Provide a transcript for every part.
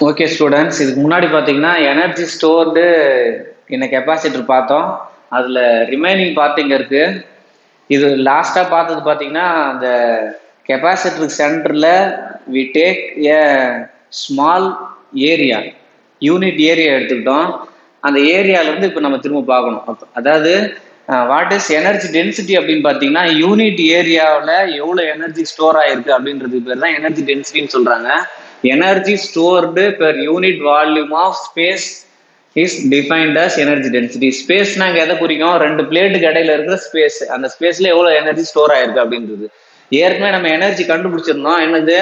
Okay students, இதுக்கு முன்னாடி பார்த்தீங்கன்னா எனர்ஜி ஸ்டோர்டு இந்த கெப்பாசிட்டர் பார்த்தோம். அதில் ரிமைனிங் பார்த்திங்க இருக்கு. இது லாஸ்ட்டாக பார்த்தது பார்த்தீங்கன்னா அந்த கெப்பாசிட்டர் சென்டரில் we take a small area, unit area எடுத்துக்கிட்டோம். அந்த ஏரியாவிலேருந்து இப்போ நம்ம திரும்ப பார்க்கணும். அதாவது வாட் இஸ் எனர்ஜி டென்சிட்டி அப்படின்னு பார்த்தீங்கன்னா யூனிட் ஏரியாவில் எவ்வளோ எனர்ஜி ஸ்டோர் ஆகிருக்கு அப்படின்றது பேர் தான் எனர்ஜி டென்சிட்டின்னு சொல்கிறாங்க. Energy stored per unit volume of space is defined as energy density. Space நாங்க எதை குறிக்கும்? ரெண்டு பிளேட்டுக்கு இடையில இருக்கிற ஸ்பேஸ். அந்த ஸ்பேஸ்ல எவ்வளவு எனர்ஜி ஸ்டோர் ஆயிருக்கு அப்படின்றது. ஏற்கனவே நம்ம எனர்ஜி கண்டுபிடிச்சிருந்தோம். என்னது?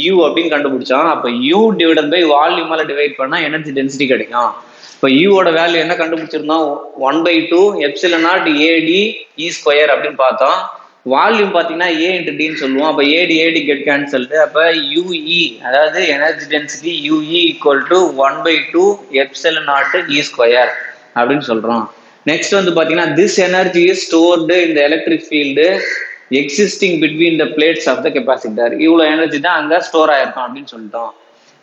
U அப்படின்னு கண்டுபிடிச்சோம். அப்ப U டிவைடட் பை வால்யூமால டிவைட் பண்ணா எனர்ஜி டென்சிட்டி கிடைக்கும். இப்போ யூவோட வேல்யூ என்ன கண்டுபிடிச்சிருந்தோம்? 1/2 epsilon not AD E square அப்படின்னு பார்த்தோம். வால்யூம் பார்த்தீங்கன்னா ஏ இன்ட்டு டின்னு சொல்லுவோம். அப்போ ஏடி கெட் கேன்சல்டு. அப்போ யூஇ, அதாவது energy density UE equal to 1/2 epsilon naught E square அப்படின்னு சொல்றோம். நெக்ஸ்ட் வந்து பார்த்தீங்கன்னா திஸ் எனர்ஜி இஸ் ஸ்டோர்டு இந்த electric field existing between the plates of the capacitor. இவ்வளோ எனர்ஜி தான் அங்கே ஸ்டோர் ஆயிருக்கும் அப்படின்னு சொல்லிட்டோம்.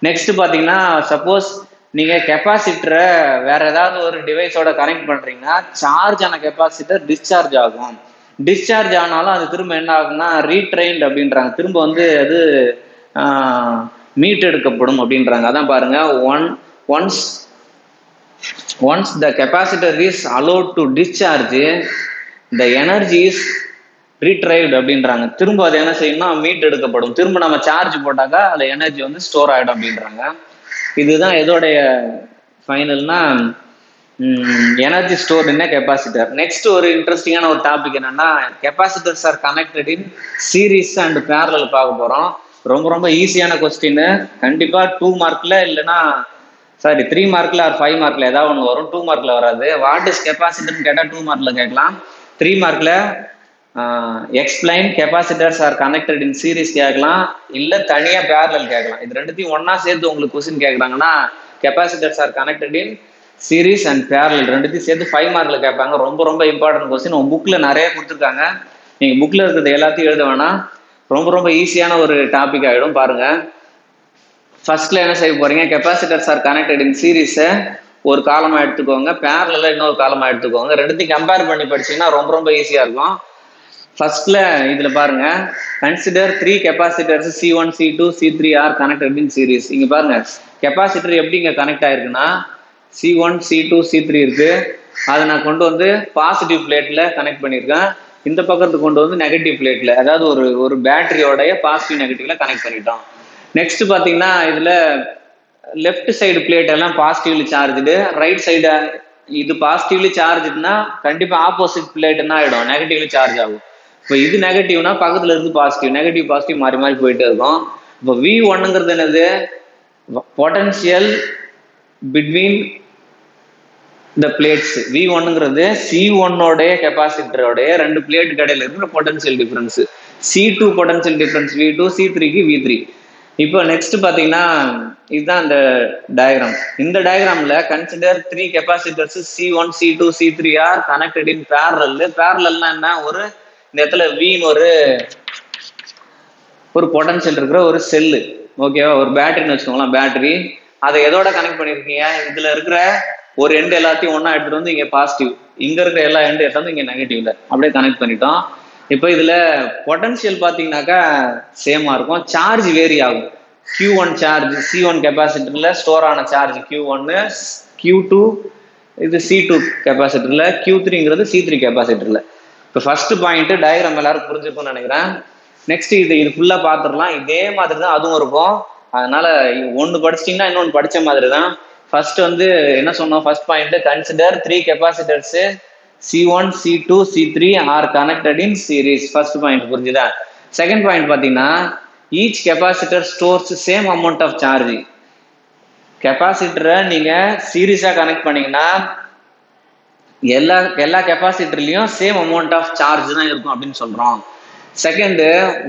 நெக்ஸ்ட் பார்த்தீங்கன்னா சப்போஸ் நீங்க கெப்பாசிட்டரை வேற ஏதாவது ஒரு டிவைஸோட கனெக்ட் பண்றீங்கன்னா சார்ஜ் ஆன கெப்பாசிட்டர் டிஸ்சார்ஜ் ஆகும். டிஸ்சார்ஜ் ஆனாலும் அது திரும்ப என்ன ஆகும்னா ரீட்ரைன்ட் அப்படின்றாங்க. திரும்ப வந்து அது மீட் எடுக்கப்படும் அப்படின்றாங்க. அதான் பாருங்க, once the capacitor is allowed to discharge the energy is retrieved அப்படின்றாங்க. திரும்ப அது என்ன செய்யணும்னா மீட் எடுக்கப்படும். திரும்ப நம்ம சார்ஜ் போட்டாக்கா அந்த எனர்ஜி வந்து ஸ்டோர் ஆகிடும் அப்படின்றாங்க. இதுதான் எதோடைய ஃபைனல்னா energy stored in capacitor. Next ஒரு இன்ட்ரெஸ்டிங்கான ஒரு டாபிக் என்னன்னா capacitors are connected in series and parallel பார்க்க போறோம். ரொம்ப ரொம்ப ஈஸியான கொஸ்டின். கண்டிப்பா 2 மார்க்ல இல்லைன்னா 3 மார்க்ல ஆர் 5 மார்க்ல ஏதாவது ஒன்று வரும். 2 மார்க்ல வராது. வாட் இஸ் கெப்பாசிட்டர்னு கேட்டால் 2 மார்க்ல கேட்கலாம். 3 மார்க்ல explain capacitors are connected in series கேட்கலாம், இல்லை தனியா பேரலல் கேட்கலாம். இது ரெண்டுத்தையும் ஒன்னா சேர்த்து உங்களுக்கு கொஸ்டின் கேட்கறாங்கன்னா capacitors are connected in series and parallel ரெண்டுத்தையும் சேர்த்து 5 மார்க்ல கேட்பாங்க. ரொம்ப ரொம்ப இம்பார்ட்டன்ட் கொஸ்டின். உங்க புக்ல நிறைய கொடுத்துருக்காங்க. நீங்க புக்ல இருக்கிறது எல்லாத்தையும் எழுத வேணாம். ரொம்ப ரொம்ப ஈஸியான ஒரு டாபிக் ஆகிடும். பாருங்க, ஃபர்ஸ்ட்ல என்ன செய்ய போறீங்க? கெப்பாசிட்டர்ஸ் ஆர் கனெக்டட் இன் சீரீஸை ஒரு காலமா எடுத்துக்கோங்க, பேரலல் இன்னொரு காலமா எடுத்துக்கோங்க. ரெண்டுத்தையும் கம்பேர் பண்ணி படிச்சீங்கன்னா ரொம்ப ரொம்ப ஈஸியா இருக்கும். ஃபர்ஸ்ட்ல இதுல பாருங்க, consider 3 capacitors C1 C2 C3 are connected in series. இங்க பாருங்க கெப்பாசிட்டர் எப்படி இங்க கனெக்ட் ஆயிருக்குன்னா C1 C2 C3 இருக்கு. அதை நான் கொண்டு வந்து பாசிட்டிவ் பிளேட்ல கனெக்ட் பண்ணியிருக்கேன். இந்த பக்கத்துக்கு கொண்டு வந்து நெகட்டிவ் பிளேட்ல, அதாவது ஒரு பேட்டரியோடைய பாசிட்டிவ் நெகட்டிவ்ல கனெக்ட் பண்ணிட்டோம். நெக்ஸ்ட் பாத்தீங்கன்னா இதுல லெஃப்ட் சைடு பிளேட் எல்லாம் பாசிட்டிவ்லி சார்ஜ்டு, ரைட் சைடு இது பாசிட்டிவ்லி சார்ஜ்னா கண்டிப்பா ஆப்போசிட் பிளேட் என்ன ஆயிடும்? நெகட்டிவ்லி சார்ஜ் ஆகும். இப்போ இது நெகட்டிவ்னா பக்கத்துல இருந்து பாசிட்டிவ், நெகட்டிவ் பாசிட்டிவ் மாறி மாறி போயிட்டே இருக்கும். இப்போ V1ங்கிறது என்னது? Potential between the plates. V1ங்கிறது C1 கெப்பாசிட்டரோடைய ரெண்டு பிளேட் கடையில இருக்கிற potential difference. C2 potential difference V2, C3க்கு V3. இப்போ நெக்ஸ்ட் பாத்தீங்கன்னா இதுதான் இந்த டயக்ராம். இந்த டயக்ராம்ல consider 3 capacitors C1 C2 C3 are connected in parallel. பேரலல்னா என்ன? இந்த இடத்துல வின்னு ஒரு பொட்டன்சியல் இருக்கிற ஒரு செல்லு, ஓகேவா? ஒரு பேட்டரின்னு வச்சுக்கோங்களேன், பேட்டரி. அதை எதோட கனெக்ட் பண்ணிருக்கீங்க? இதுல இருக்கிற ஒரு எண்டு எல்லாத்தையும் ஒன்னா எடுத்துட்டு வந்து இங்க பாசிட்டிவ், இங்க இருக்கிற எல்லா எண்டு எடுத்து வந்து இங்க நெகட்டிவ்ல அப்படியே கனெக்ட் பண்ணிட்டோம். இப்போ இதுல பொட்டன்சியல் பாத்தீங்கன்னாக்கா சேமா இருக்கும், சார்ஜ் வேரி ஆகும். Q1 சார்ஜ் C1 கெப்பாசிட்டர்ல ஸ்டோர் ஆன சார்ஜ் Q1, Q2 இது C2 கெப்பாசிட்டர்ல, Q3ங்கிறது C3 கெப்பாசிட்டர்ல. இப்போ ஃபர்ஸ்ட் பாயிண்ட் டயக்ராம் எல்லாரும் புரிஞ்சுக்கணும்னு நினைக்கிறேன். நெக்ஸ்ட் இது ஃபுல்லா பாத்துடலாம். இதே மாதிரி தான் அதுவும் இருக்கும். அதனால ஒன்னு படிச்சிட்டீங்கன்னா இன்னொன்னு படிச்ச மாதிரி தான். ஃபர்ஸ்ட் வந்து என்ன சொன்னோம்? First point consider 3 capacitors C1 C2 C3 are connected in series. First point புரிஞ்சுதா? செகண்ட் பாயிண்ட் பாத்தீங்கன்னா each capacitor stores same amount of charge. கெப்பாசிட்டரை நீங்க சீரீஸா கனெக்ட் பண்ணீங்கன்னா எல்லா கெப்பாசிட்டர்லயும் சேம் அமௌண்ட் ஆஃப் சார்ஜ் தான் இருக்கும் அப்படின்னு சொல்றோம். Second,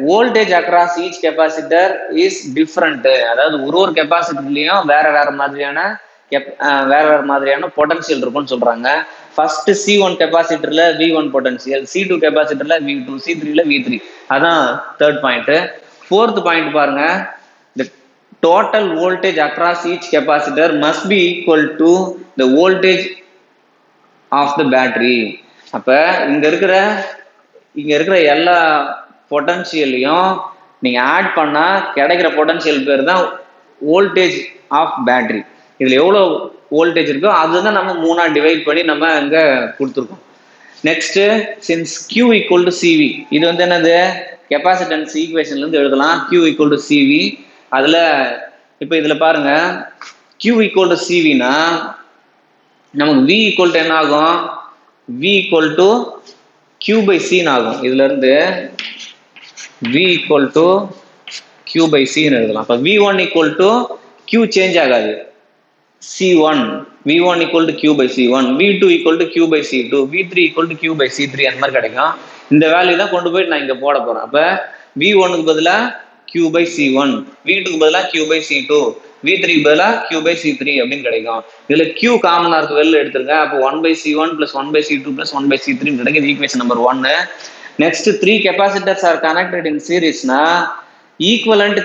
voltage across each capacitor is different. அதாவது ஒரு கெப்பாசிட்டர்லயும் வேற மாதிரியான பொட்டன்சியல் இருக்கும்னு சொல்றாங்க. ஃபர்ஸ்ட் C1 கெப்பாசிட்டர்ல V1 பொட்டன்சியல், C2 கெப்பாசிட்டர்ல V2, C3ல V3. அதான் தேர்ட் பாயிண்ட். ஃபோர்த் பாயிண்ட் பாருங்க, total voltage across each capacitor must be equal to the voltage of the battery. அப்ப இங்க இருக்கிற எல்லா பொட்டன்ஷியலையும் நீங்க ஆட் பண்ணா கிடைக்கிற பொட்டன்ஷியல் பேர் தான் வோல்டேஜ் ஆஃப் பேட்டரி. இதுல எவ்வளவு வோல்டேஜ் இருக்கோ அதுதான் நம்ம 3ஆ டிவைட் பண்ணி நம்ம இங்க கொடுத்துருக்கோம். Next since Q equal to CV, இது வந்து என்னது கெப்பாசிட்டன்ஸ் ஈக்குவேஷன்ல இருந்து எழுதலாம். Q equal to CV. அதுல இப்ப இதுல பாருங்க Q ஈக்குவல் டு சிவினா நமக்கு V ஈக்குவல் டு என்ன ஆகும், V equal to Q by C ஆகும். இதுல இருந்து V equal to Q by C எழுதலாம். அப்ப V1 equal to Q change ஆகாது, C1, V1 equal to Q by C1, V2 equal to Q by C2, V3 equal to Q by C3 அந்த மாதிரி கிடைக்கும். இந்த வேல்யூ தான் கொண்டு போய் நான் இங்க போட போறேன். அப்ப V1க்கு பதிலா Q பை C1, V2க்கு பதிலா Q பை C2, V3க்கு பதிலா Q பை C3 அப்படின்னு கிடைக்கும். இதுல Q காமனா இருக்கு, வெளில எடுத்துருங்க. அப்போ 1 by C1 plus 1 by C2 plus 1 by C3 கிடைக்குது. Equation number 1. Next 3 capacitors are connected in seriesனா ஈக்குவலண்ட்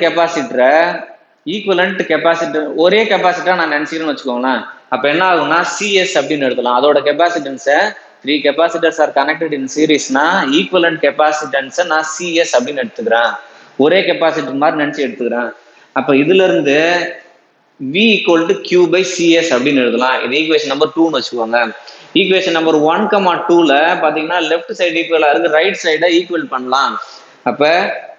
கெப்பாசிட்டர் ஒரே கெப்பாசிட்டரா நான் நினைச்சுக்கிறேன்னு வச்சுக்கோங்களேன். அப்ப என்ன ஆகும்னா CS அப்படின்னு எடுக்கலாம். அதோட கெப்பாசிட்டன்ஸை 3 capacitors are connected in seriesனா ஈக்குவலண்ட் கெப்பாசிட்டன்ஸை நான் CS அப்படின்னு எடுத்துக்கிறேன், ஒரே கெப்பாசிட்டர் மாதிரி நினைச்சு எடுத்துக்கிறேன். அப்ப இதுல இருந்து V equal to Q by CS அப்படின்னு எழுதலாம். இது ஈக்குவேஷன் நம்பர் 2ன்னு வச்சுக்கோங்க. ஈக்குவேஷன் நம்பர் 1,2ல பாத்தீங்கன்னா லெஃப்ட் சைடு ஈக்குவலா இருக்கு, ரைட் சைடை ஈக்குவல் பண்ணலாம். அப்ப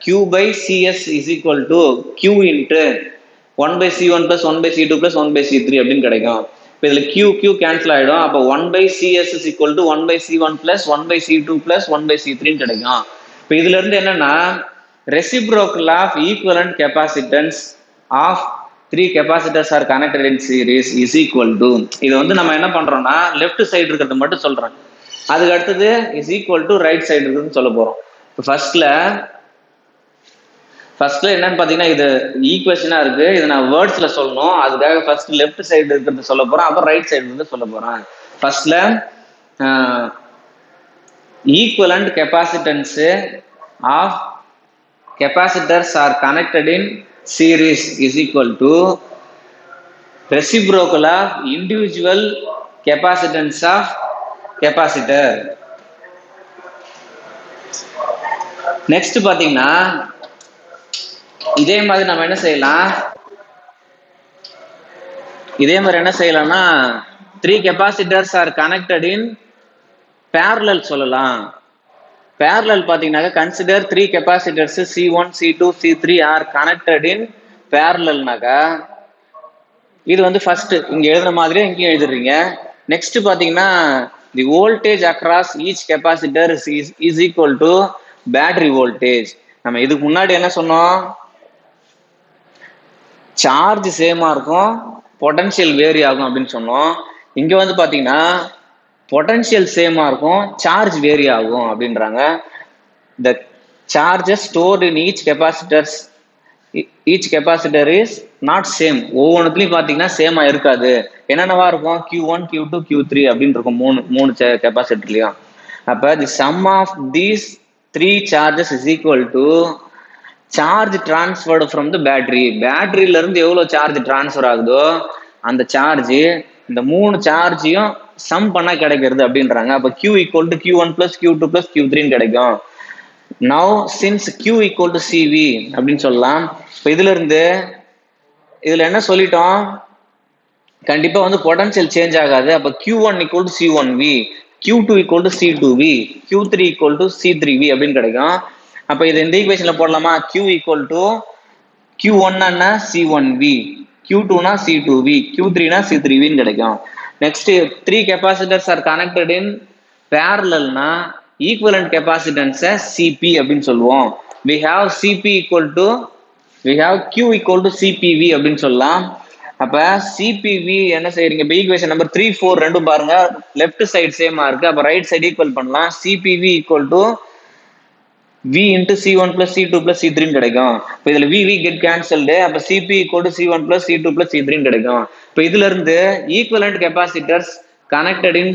Q by CS is equal to Q into 1 by C1 plus 1 by C2 plus 1 by C3 அப்படின்னு கிடைக்கும். இப்போ இதுல Q கேன்சல் ஆயிடும். அப்போ 1 by CS is equal to 1 by C1 plus 1 by C2 plus 1 by C3 கிடைக்கும். இப்போ இதுல இருந்து என்னன்னா reciprocal of equivalent capacitance of 3 capacitors are connected in series is equal to, இது வந்து நம்ம என்ன பண்றோம்னா லெஃப்ட் சைடு இருக்கிறது மட்டும் சொல்றேன், அதுக்கு அடுத்தது is equal to right side இருக்குன்னு சொல்ல போறோம். இப்போ ஃபர்ஸ்ட்ல என்னன்னு பாத்தீங்கன்னா இது ஈக்குவேஷனா இருக்கு, இது நான் வேர்ட்ஸ்ல சொல்லணும். அதுக்காக ஃபர்ஸ்ட் லெஃப்ட் சைடு இருக்கிறது சொல்ல போறேன், அப்புறம் ரைட் சைடு இருந்து சொல்ல போறேன். ஃபர்ஸ்ட்ல equivalent capacitance of capacitors are connected in series is equal to reciprocal of individual capacitance of capacitor. Next பாத்தீங்கன்னா இதே மாதிரி நம்ம என்ன செய்யலாம்னா 3 capacitors are connected in parallel சொல்லலாம். parallel பாத்தீங்கன்னா consider 3 capacitors C1, C2, C3 are connected in parallelனாக்கா இது வந்து first இங்க எழுதுற மாதிரியே இங்கே எழுதுறீங்க. நெக்ஸ்ட் பாத்தீங்கன்னா the voltage across each capacitor is equal to battery voltage. நம்ம இதுக்கு முன்னாடி என்ன சொன்னோம், சார்ஜ் சேமா இருக்கும், பொட்டன்ஷியல் வேரி ஆகும் அப்படின்னு சொன்னோம். இங்க வந்து பாத்தீங்கன்னா பொட்டன்ஷியல் சேமா இருக்கும், சார்ஜ் வேரி ஆகும் அப்படின்றாங்க. the charges stored in each capacitor is not same. ஒவ்வொன்றுத்துலயும் பாத்தீங்கன்னா சேமா இருக்காது. என்னென்னவா இருக்கும், Q1, Q2, Q3 அப்படின்னு இருக்கும் மூணு கெப்பாசிட்டர்லயும். அப்ப the sum of these 3 charges is equal to charge transferred from the battery. பேட்டரியில இருந்து எவ்வளவு சார்ஜ் டிரான்ஸ்ஃபர் ஆகுதோ அந்த சார்ஜ் இந்த 3 சார்ஜையும் சம் பண்ணா கிடைக்கிறது அப்படின்றாங்க. அப்ப Q equal to Q1 plus Q2 plus Q3 கிடைக்கும். now since Q equal to CV அப்படின்னு சொல்லலாம். இப்ப இதுல என்ன சொல்லிட்டோம், கண்டிப்பா வந்து பொட்டன்ஷியல் சேஞ்ச் ஆகாது. அப்ப Q1 equal to C1V, Q2 equal to C2V, Q3 equal to C3V அப்படின்னு கிடைக்கும். அப்ப இது இந்த ஈக்குவேஷன்ல போடலாமா, Q equal to Q1 னா C1V, Q2 னா C2V, Q3 னா C3V கிடைக்கும். Next 3 capacitors are connected in parallel னா ஈக்குவலண்ட் கெப்பாசிட்டன்ஸை CP அப்படின்னு சொல்லுவோம். we have Q equal to CPV அப்படின்னு சொல்லலாம். அப்ப CPV என்ன செய்யறீங்க, ஈக்குவேஷன் நம்பர் 3, 4 ரெண்டும் பாருங்க, லெஃப்ட் சைடு சேமா இருக்கு. அப்ப ரைட் சைடு ஈக்குவல் பண்ணலாம். CPV equal to V into C1 plus C2 plus C3 கிடைக்கும். இப்போ இதுல V get cancelled. அப்ப CP equal to C1 plus C2 plus C3 கிடைக்கும். இப்போ இதுல இருந்து equivalent capacitors connected in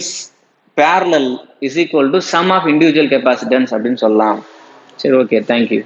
parallel is equal to sum of individual capacitance அப்படின்னு சொல்லலாம். சரி, ஓகே, தேங்க்யூ.